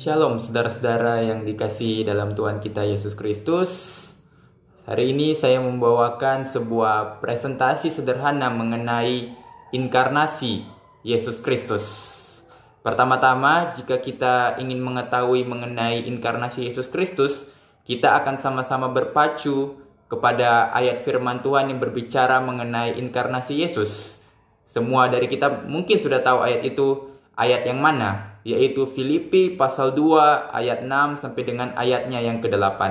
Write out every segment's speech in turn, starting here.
Shalom saudara-saudara yang dikasihi dalam Tuhan kita Yesus Kristus. Hari ini saya membawakan sebuah presentasi sederhana mengenai inkarnasi Yesus Kristus. Pertama-tama, jika kita ingin mengetahui mengenai inkarnasi Yesus Kristus, kita akan sama-sama berpacu kepada ayat firman Tuhan yang berbicara mengenai inkarnasi Yesus. Semua dari kita mungkin sudah tahu ayat itu, ayat yang mana? Yaitu Filipi pasal 2 ayat 6 sampai dengan ayatnya yang ke-8.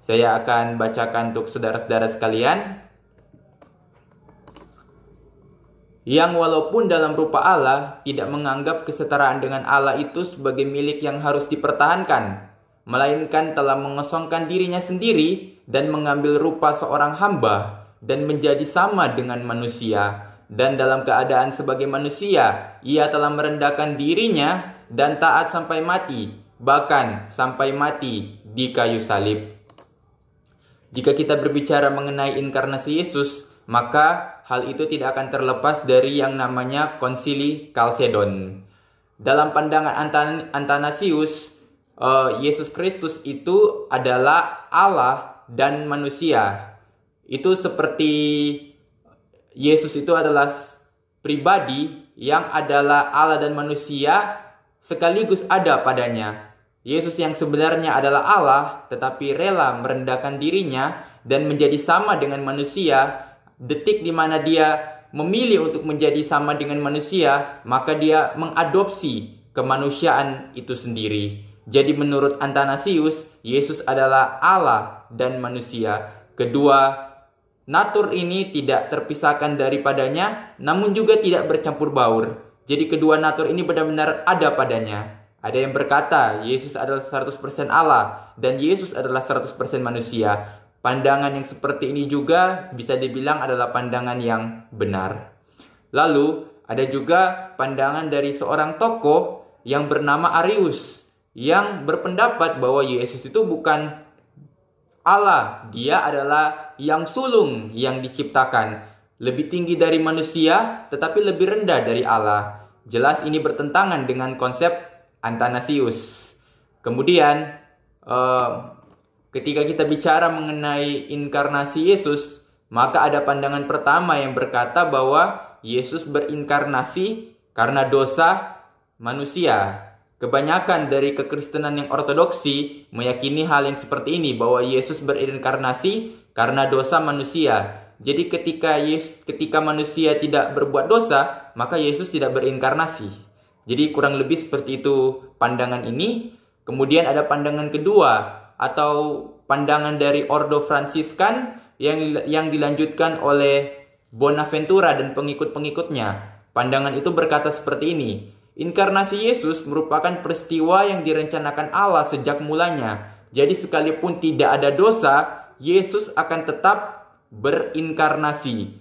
Saya akan bacakan untuk saudara-saudara sekalian. Yang walaupun dalam rupa Allah tidak menganggap kesetaraan dengan Allah itu sebagai milik yang harus dipertahankan, melainkan telah mengosongkan dirinya sendiri dan mengambil rupa seorang hamba dan menjadi sama dengan manusia. Dan dalam keadaan sebagai manusia, ia telah merendahkan dirinya dan taat sampai mati, bahkan sampai mati di kayu salib. Jika kita berbicara mengenai inkarnasi Yesus, maka hal itu tidak akan terlepas dari yang namanya Konsili Kalsedon. Dalam pandangan Athanasius, Yesus Kristus itu adalah Allah dan manusia. Itu seperti Yesus itu adalah pribadi yang adalah Allah dan manusia sekaligus ada padanya. Yesus yang sebenarnya adalah Allah tetapi rela merendahkan dirinya dan menjadi sama dengan manusia. Detik di mana dia memilih untuk menjadi sama dengan manusia, maka dia mengadopsi kemanusiaan itu sendiri. Jadi menurut Athanasius, Yesus adalah Allah dan manusia. Kedua natur ini tidak terpisahkan daripadanya, namun juga tidak bercampur baur. Jadi kedua natur ini benar-benar ada padanya. Ada yang berkata Yesus adalah 100% Allah dan Yesus adalah 100% manusia. Pandangan yang seperti ini juga bisa dibilang adalah pandangan yang benar. Lalu ada juga pandangan dari seorang tokoh yang bernama Arius yang berpendapat bahwa Yesus itu bukan Allah. Dia adalah yang sulung yang diciptakan, lebih tinggi dari manusia tetapi lebih rendah dari Allah. Jelas ini bertentangan dengan konsep Athanasius. Kemudian ketika kita bicara mengenai inkarnasi Yesus, maka ada pandangan pertama yang berkata bahwa Yesus berinkarnasi karena dosa manusia. Kebanyakan dari kekristenan yang ortodoksi meyakini hal yang seperti ini, bahwa Yesus berinkarnasi karena dosa manusia. Jadi ketika manusia tidak berbuat dosa, maka Yesus tidak berinkarnasi. Jadi kurang lebih seperti itu pandangan ini. Kemudian ada pandangan kedua atau pandangan dari Ordo Fransiskan yang dilanjutkan oleh Bonaventura dan pengikut-pengikutnya. Pandangan itu berkata seperti ini: inkarnasi Yesus merupakan peristiwa yang direncanakan Allah sejak mulanya. Jadi sekalipun tidak ada dosa, Yesus akan tetap berinkarnasi.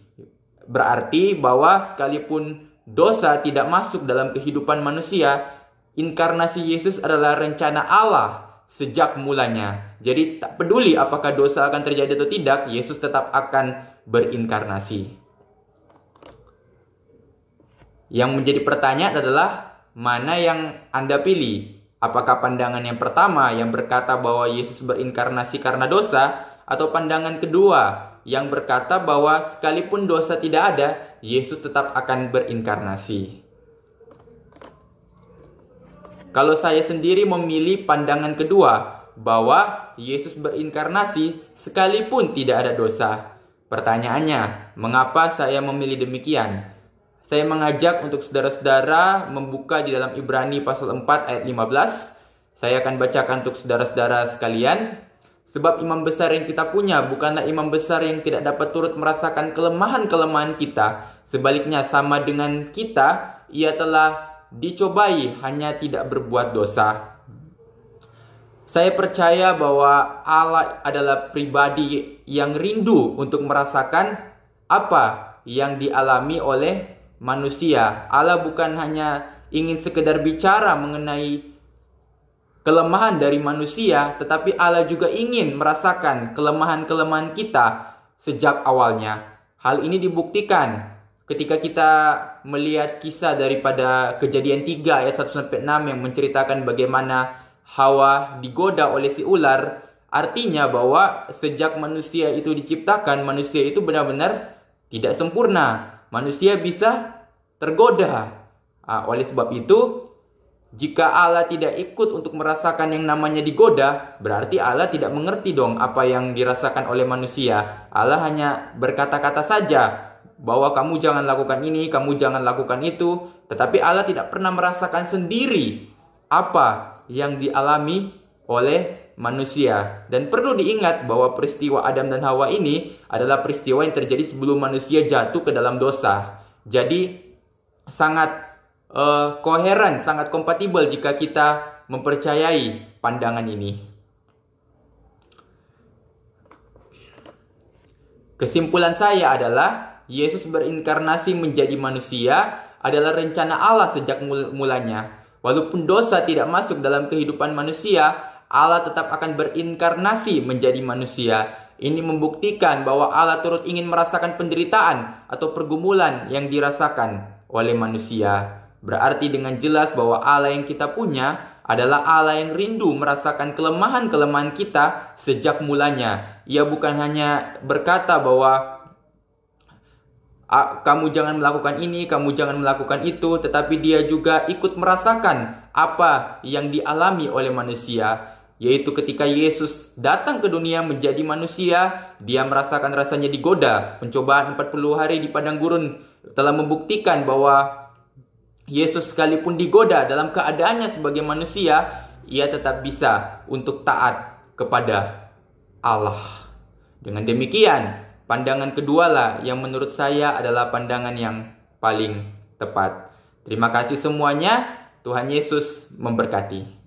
Berarti bahwa sekalipun dosa tidak masuk dalam kehidupan manusia, inkarnasi Yesus adalah rencana Allah sejak mulanya. Jadi tak peduli apakah dosa akan terjadi atau tidak, Yesus tetap akan berinkarnasi. Yang menjadi pertanyaan adalah, mana yang Anda pilih? Apakah pandangan yang pertama yang berkata bahwa Yesus berinkarnasi karena dosa, atau pandangan kedua yang berkata bahwa sekalipun dosa tidak ada, Yesus tetap akan berinkarnasi? Kalau saya sendiri memilih pandangan kedua, bahwa Yesus berinkarnasi sekalipun tidak ada dosa. Pertanyaannya, mengapa saya memilih demikian? Saya mengajak untuk saudara-saudara membuka di dalam Ibrani pasal 4 ayat 15. Saya akan bacakan untuk saudara-saudara sekalian. Sebab imam besar yang kita punya bukanlah imam besar yang tidak dapat turut merasakan kelemahan-kelemahan kita. Sebaliknya sama dengan kita, ia telah dicobai hanya tidak berbuat dosa. Saya percaya bahwa Allah adalah pribadi yang rindu untuk merasakan apa yang dialami oleh manusia. Allah bukan hanya ingin sekedar bicara mengenai kelemahan dari manusia, tetapi Allah juga ingin merasakan kelemahan-kelemahan kita sejak awalnya. Hal ini dibuktikan ketika kita melihat kisah daripada Kejadian 3 ayat 1-6 yang menceritakan bagaimana Hawa digoda oleh si ular, artinya bahwa sejak manusia itu diciptakan, manusia itu benar-benar tidak sempurna. Manusia bisa tergoda. Oleh sebab itu, jika Allah tidak ikut untuk merasakan yang namanya digoda, berarti Allah tidak mengerti dong apa yang dirasakan oleh manusia. Allah hanya berkata-kata saja bahwa kamu jangan lakukan ini, kamu jangan lakukan itu. Tetapi Allah tidak pernah merasakan sendiri apa yang dialami oleh manusia. Dan perlu diingat bahwa peristiwa Adam dan Hawa ini adalah peristiwa yang terjadi sebelum manusia jatuh ke dalam dosa. Jadi sangat koheren, sangat kompatibel jika kita mempercayai pandangan ini. Kesimpulan saya adalah Yesus berinkarnasi menjadi manusia adalah rencana Allah sejak mulanya. Walaupun dosa tidak masuk dalam kehidupan manusia, Allah tetap akan berinkarnasi menjadi manusia. Ini membuktikan bahwa Allah turut ingin merasakan penderitaan atau pergumulan yang dirasakan oleh manusia. Berarti dengan jelas bahwa Allah yang kita punya adalah Allah yang rindu merasakan kelemahan-kelemahan kita sejak mulanya. Ia bukan hanya berkata bahwa kamu jangan melakukan ini, kamu jangan melakukan itu, tetapi dia juga ikut merasakan apa yang dialami oleh manusia. Yaitu ketika Yesus datang ke dunia menjadi manusia, dia merasakan rasanya digoda. Pencobaan 40 hari di padang gurun telah membuktikan bahwa Yesus sekalipun digoda dalam keadaannya sebagai manusia, ia tetap bisa untuk taat kepada Allah. Dengan demikian, pandangan kedua lah yang menurut saya adalah pandangan yang paling tepat. Terima kasih semuanya. Tuhan Yesus memberkati.